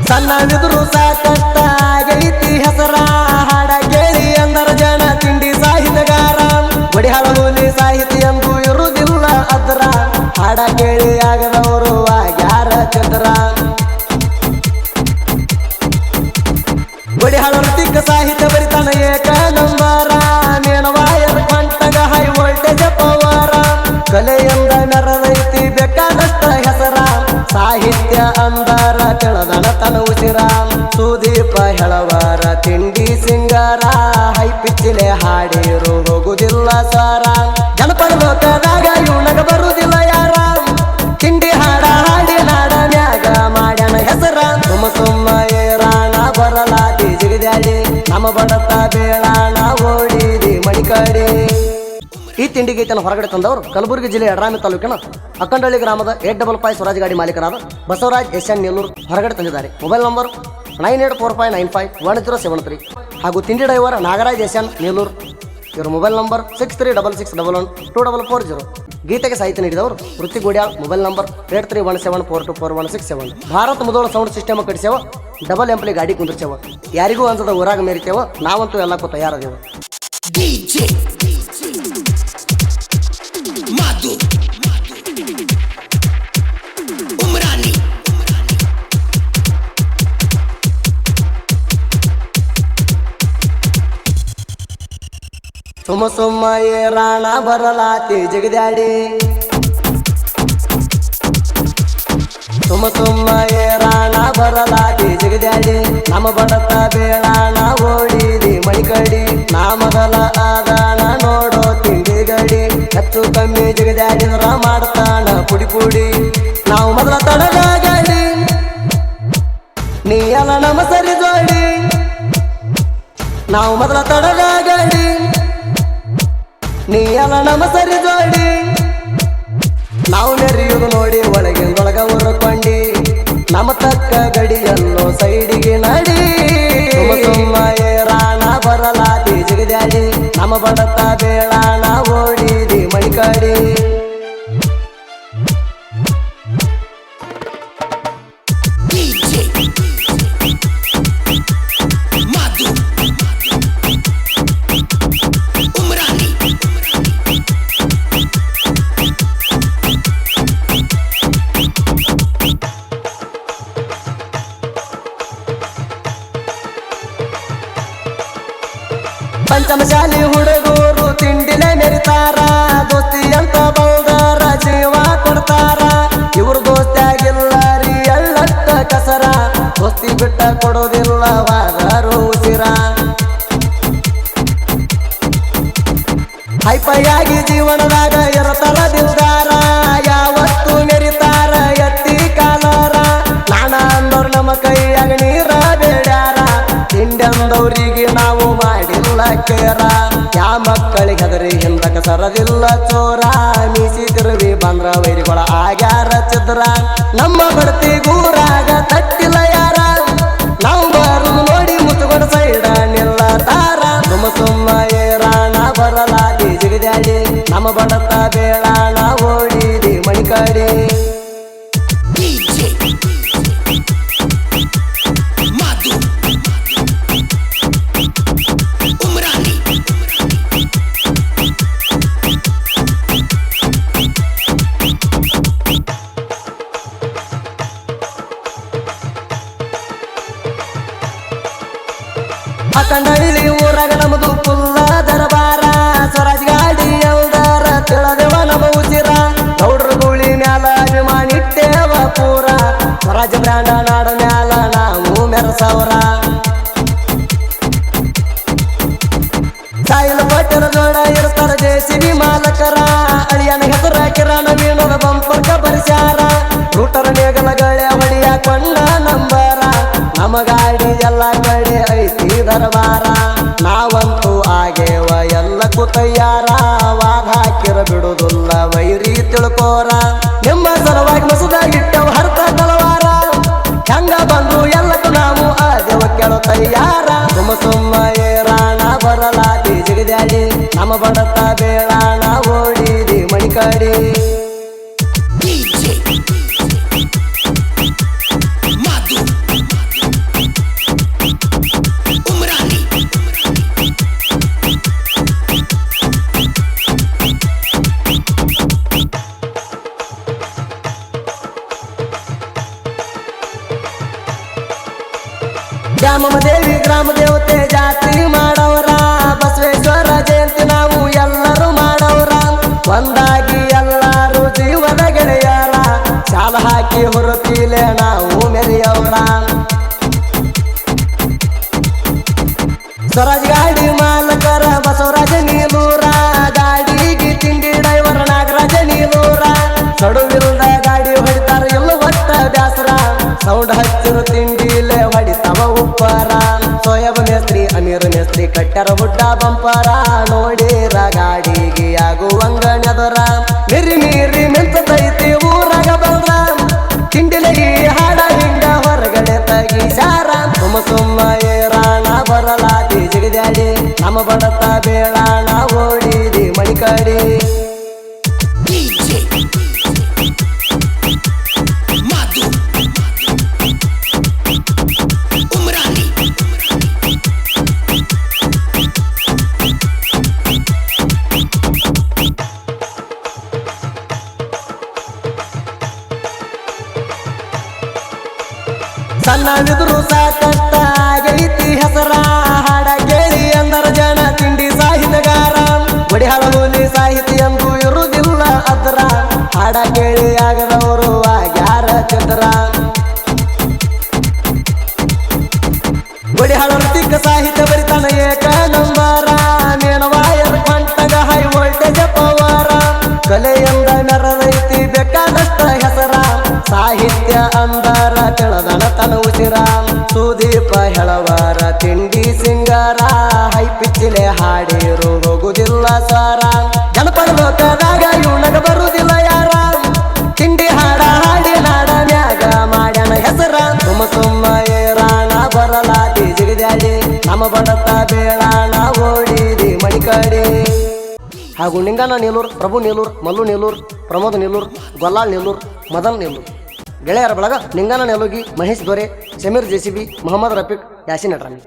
ಸಣ್ಣವಿದ್ರು ಸಾಕಷ್ಟ ಆಗೈತಿ ಹೆಸರ ಹಾಡ ಕೇಳಿ ಅಂದರ ಜನ ತಿಂಡಿ ಸಾಹಿತ್ಯಗಾರ ಬಡಿಹಾಳ ಹುಲಿ ಸಾಹಿತಿ ಎಂದು ಇರುವುದಿಲ್ಲ ಅದ್ರ ಹಾಡ ಕೇಳಿ ಆಗದವರು ಆಗ್ಯಾರ ಚಂದ್ರ ಬಡಿಹಾಳ ವೃತ್ತಿಕ ಸಾಹಿತ್ಯ ಬರಿತಾನ ಏಕ ನಂಬರ ನೇಣವಾಯರ್ ಕಂಟಗ ಹೈ ವೋಲ್ಟೇಜ್ ಪವರ ಕಲೆಯಿಂದ ಮೆರದೈತಿ ಬೇಕಾದಷ್ಟ ಹೆಸರ ಸಾಹಿತ್ಯ ಅಂದರ ತಿಳದನ ತನ ಉಸಿರ ಸುದೀಪ ಹೆಳವರ ತಿಂಡಿ ಸಿಂಗಾರ ಹೈ ಪಿಚ್ಚಿಲೆ ಹಾಡಿರು ಹೋಗುದಿಲ್ಲ ಸ್ವರ ಜನಪದ ಲೋಕದಾಗ ಇವನಗ ಬರುವುದಿಲ್ಲ ಯಾರ ತಿಂಡಿ ಹಾಡ ಹಾಡಿ ನಾಡ ಮ್ಯಾಗ ಮಾಡ್ಯಾನ ಹೆಸರ ಸುಮ್ಮ ಏರಾಣ ಬರಲಾತಿ ಜಿಗಿದ್ಯಾಡಿ ನಮ್ಮ ಬಡತ ಬೇಳಾಣ ಓಡಿದಿ ಮಣಿಕಡಿ ಈ ತಿಂಡಿ ಗೀತನ ಹೊರಗಡೆ ತಂದವರು ಕಲಬುರಗಿ ಜಿಲ್ಲೆ ಯಡ್ರಾಮಿ ತಾಲೂಕಿನ ಅಕ್ಕಂಡಳ್ಳಿ ಗ್ರಾಮದ 855 ಸ್ವರಾಜ್ ಗಾಡಿ ಮಾಲೀಕರಾದ ಬಸವರಾಜ್ ಎಸ್.ಎನ್. ನೆಲ್ಲೂರು ಹೊರಗಡೆ ತಂದಿದ್ದಾರೆ. ಮೊಬೈಲ್ ನಂಬರ್ 9845951073 ಹಾಗೂ ತಿಂಡಿ ಡ್ರೈವರ್ ನಾಗರಾಜ್ ಎಸ್.ಎನ್. ನೆಲ್ಲೂರು ಇವರ ಮೊಬೈಲ್ ನಂಬರ್ 6366112440. ಗೀತೆಗೆ ಸಾಹಿತ್ಯ ನೀಡಿದವರು Vritti Godyal. Mobile number 8317424167. Bharat Mudhol sound system ಕಟ್ಟಿಸೇವ ಡಬಲ್ ಎಂಪ್ಲಿ ಗಾಡಿ ಕುಂದಿರ್ಸೇವ ಯಾರಿಗೂ ಅನ್ಸದ ಊರಾಗ ಮೇರಿತೇವ ನಾವಂತೂ ಎಲ್ಲಕ್ಕೂ ತಯಾರದೇವ. ಸುಮ್ಮ ಏರಾಣ ಬರಲಾತಿ ಜಿಗದ್ಯಾಡಿ ಸುಮ್ಮ ಏರಾಣ ಬರಲಾತಿ ಜಿಗದ್ಯಾಡಿ ನಮ್ಮ ಬಡತ ಬೇಳಾಣ ಓಡಿದಿ ಮಣಿಕಡಿ ನಾ ಮೊದಲ ಆದಾಣ ನೋಡೋ ತಿಂಡಿ ಗಡಿ ಹೆಚ್ಚು ಕಮ್ಮಿ ಜಿಗದ್ಯಾಡಿದ್ರ ಮಾಡ್ತಾನ ಪುಡಿ ಪುಡಿ ನಾವು ಮೊದಲ ತಡಗ ಗಡಿ ನೀ ಎಲ್ಲ ನಮ್ಮ ಸರಿ ಜೋಡಿ ನಾವು ಮೊದಲ ತಡಗ ಗಡಿ ನೀ ಎಲ್ಲ ನಮ್ಮ ಸರಿ ಜೋಡಿ ನಾವು ನೆರೆಯುವುದು ನೋಡಿ ಒಳಗಿಂದೊಳಗ ಉರ್ಕೊಂಡಿ ನಮ್ಮ ತಕ್ಕ ಗಡಿಯನ್ನು ಸೈಡಿಗೆ ನಡಿ ಸುಮ್ಮ ಏರಾಣ ಬರಲಾತಿ ಜಿಗದ್ಯಾಡಿ ನಮ್ಮ ಬಡತ ಬೇಳಾಣ ಓಡಿದಿ ಮಣಿಕಡಿ ಪಂಚಮಶಾಲಿ ಹುಡುಗರು ತಿಂಡಿಲೆ ಮೆರಿತಾರ ದೋಸ್ತಿ ಅಂತ ಬೌದರ ಜೀವ ಕೊಡ್ತಾರ ಇವ್ರ ದೋಸ್ತಿಯಾಗಿಲ್ಲ ರೀ ಎಳ್ಳಟ್ಟ ಕಸರ ದೋಸ್ತಿ ಬಿಟ್ಟ ಕೊಡೋದಿಲ್ಲ ವಾದರು ಉಸಿರ ಹೈಪೈಯಾಗಿ ಜೀವನದಾಗ ಇರತಾರ ದಿಲ್ದಾರ ಯಾವತ್ತು ಮೆರಿತಾರ ಎತ್ತಿ ಕಾಲರ ನಾಣ ಅಂದವ್ರು ನಮ್ಮ ಕೈಯಾಗ ನೀರ ಬೇಡ್ಯಾರ ತಿಂಡಂದವ್ರಿಗೆ ನಾವು ಮಾಡಿಲ್ಲ ಕೇರ ಯಾ ಮಕ್ಕಳಿಗೆ ಹೆದರಿ ಹಿಂದಕ ಸರದಿಲ್ಲ ಚೋರ ಮೀಸಿ ತಿರುವಿ ಬಂದ್ರ ವೈರಿಗಳ ಆಗ್ಯಾರ ಚಿದ್ರ ನಮ್ಮ ಬಡ್ತಿ ಗೂರಾಗ ತಟ್ಟಿಲ್ಲ ಯಾರ ನಾವು ಬರು ನೋಡಿ ಮುತ್ತುಗಡ ಸೈಡ ನಿಲ್ಲತಾರ ಸುಮ್ಮ ಏರಾಣ ಬರಲಾತಿ ಜಿಗದ್ಯಾಡಿ ನಮ್ಮ ಬಡತ ಬೇಳಾಣ ಓಡಿದಿ ಮಣಿಕಡಿ ಅಕ್ಕಂಡಳ್ಳಿ ಊರಾಗ ನಮ್ಮದು ಪುಲ್ಲ ದರಬಾರ ಸ್ವರಾಜ್ ಗಾಡಿ ಎಲ್ದಾರ ತಿಳದೇವ ನಮ್ಮ ಉಸಿರ ಗೌಡ್ರ ಗೂಳಿ ಮ್ಯಾಲ ಅಭಿಮಾನಿಟ್ಟೇವ ಪೂರ ಸ್ವರಾಜ್ ಬ್ರ್ಯಾಂಡ ನಾಡ ಮ್ಯಾಲ ನಾವು ಮೆರಸವ್ರ ಸಾಯಿಲ್ ಪಟ್ಟರ ಜೋಡ ಇರ್ತಾರ ಜೆಸಿಬಿ ಮಾಲಕರ ಅಳಿಯನ ಹೆಸರ ಕಿರಣ ವೀಣದ ಬಂಪರ್ಕ ಪರಿಸ್ಯಾರ ರೂಟರ ನೇಗಲ ಗಳೆ ಹೊಡಿಯ ಕೊಂಡ ನಂಬರ ನಮ್ಮ ಗಾಡಿ ಎಲ್ಲ ಕಡೆ ಐತಿ ದರಬಾರ ನಾವಂತೂ ಆಗೇವ ಎಲ್ಲಕ್ಕೂ ತಯ್ಯಾರ ವಾದ ಹಾಕಿರ ಬಿಡುದಿಲ್ಲ ವೈರಿ ತಿಳ್ಕೋರ ನಿಮ್ಮ ಸಲುವಾಗಿ ಮಸದಾಗಿಟ್ಟವ ಹರ್ತ ತಲವಾರ ಹೆಂಗ ಬಂದ್ರು ಎಲ್ಲಕ್ಕೂ ನಾವು ಆದೇವ ಕೇಳೋ ತಯ್ಯಾರ ಸುಮ್ಮ ಏರಾಣ ಬರಲಾತಿ ಜಿಗದ್ಯಾಡಿ ನಮ್ಮ ಬಡತ ಬೇಳಾಣ ಓಡಿದಿ ಮಣಿಕಡಿ ಒಂದಾಗಿ ಎಲ್ಲಾರು ಜೀವನ ಗೆಳೆಯರ ಶಾಲ ಹಾಕಿ ಹೊರತೀಲೆ ನಾವು ಮೆರೆಯವರ ಸ್ವರಾಜ್ ಗಾಡಿ ಮಾಲಕರ ಬಸವರಾಜ ನೀಲೂರ ಗಾಡಿಗೆ ತಿಂಡಿ ಡ್ರೈವರ್ ನಾಗರಾಜ ನೀಲೂರ ಸಡುವಿಲ್ದ ಗಾಡಿ ಹೊಡಿತಾರ ಎಲ್ಲ ಒಟ್ಟ ಬ್ಯಾಸರ ಸೌಂಡ್ ಹಚ್ಚಿರು ತಿಂಡಿಲೆ ಹೊಡಿತಾವ ಉಪ್ಪರ ಸೋಯಬ ಮೇಸ್ತ್ರಿ ಅಮೀರ್ ಮೇಸ್ತ್ರಿ ಕಟ್ಟಾರ ಹುಡ್ಡ ಬಂಪರ ನೋಡಿರ ಗಾಡಿಗೆ ಆಗುವಂಗ ನೆದರ ಮಿರಿ ಮೀರಿ ಮಿಂಚತೈತಿ ಊರಾಗ ಬಂದ್ರ ತಿಂಡಿಲೆ ಈ ಹಾಡ ಹಿಂಗ ಹೊರಗಡೆ ತಗಿಸಾರ ಸುಮ್ಮ ಏರಾಣ ಬರಲಾತಿ ಜಿಗದ್ಯಾಡಿ ನಮ್ಮ ಬಡತ ಬೇಳಾಣ ಓಡಿದಿ ಮಣಿಕಡಿ ಸಣ್ಣವಿದ್ರು ಸಾಕಷ್ಟ ಆಗೈತಿ ಹೆಸರ ಹಾಡ ಕೇಳಿ ಅಂದರ ಜನ ತಿಂಡಿ ಸಾಹಿತ್ಯಗಾರ ಬಡಿಹಾಳ ಹುಲಿ ಸಾಹಿತಿ ಎಂದು ಇರುವುದಿಲ್ಲ ಅದ್ರ ಹಾಡ ಕೇಳಿ ಆಗದವರು ಆಗ್ಯಾರ ಚಂದ್ರ ಬಡಿಹಾಳ ಋತಿಕ ಸಾಹಿತ್ಯ ಬರಿತಾನ ಏಕ ನಂಬರ ಮೇಣವಾಯರ್ ಕಂಟಗ ಹೈ ವೋಲ್ಟೇಜ್ ಪವರ ಕಲೆಯಿಂದ ಮೆರದೈತಿ ಬೇಕಾದಷ್ಟ ಹೆಸರ ಸಾಹಿತ್ಯ ಅಂದರ ಕೆಳದನ ತನ ಉಸಿರ ಸುದೀಪ ಹೆಳವರ ತಿಂಡಿ ಸಿಂಗಾರ ಹೈ ಪಿಚ್ಚಿಲೆ ಹಾಡಿರು ಹೋಗುದಿಲ್ಲ ಸ್ವರ ಜನಪದ ಲೋಕದಾಗ ಇವನಗ ಬರುವುದಿಲ್ಲ ಯಾರ ತಿಂಡಿ ಹಾಡ ಹಾಡಿ ನಾಡ ಮ್ಯಾಗ ಮಾಡ್ಯಾನ ಹೆಸರ ಸುಮ್ಮ ಏರಾಣ ಬರಲಾತಿ ಜಿಗದ್ಯಾಡಿ ನಮ್ಮ ಬಡತ ಬೇಳಾಣ ಓಡಿದಿ ಮಣಿಕಡಿ ಹಾಗೂ ನಿಂಗನ ನೀಲೂರ್ ಪ್ರಭು ನೀಲೂರ್ ಮಲ್ಲು ನೀಲೂರ್ ಪ್ರಮೋದ್ ನೀಲೂರ್ ಗೊಲ್ಲಾಳ್ ನೀಲೂರ್ ಮದನ್ ನೀಲೂರ್ ಗೆಳೆಯರ ಬಳಗ ನಿಂಗನ ನೆಲುಗಿ ಮಹೇಶ್ ದೊರೆ ಸಮೀರ್ ಜೆಸಿಬಿ ಮೊಹಮ್ಮದ್ ರಫೀಕ್ ಯಾಸಿನ್ ನಟರಾಮಿ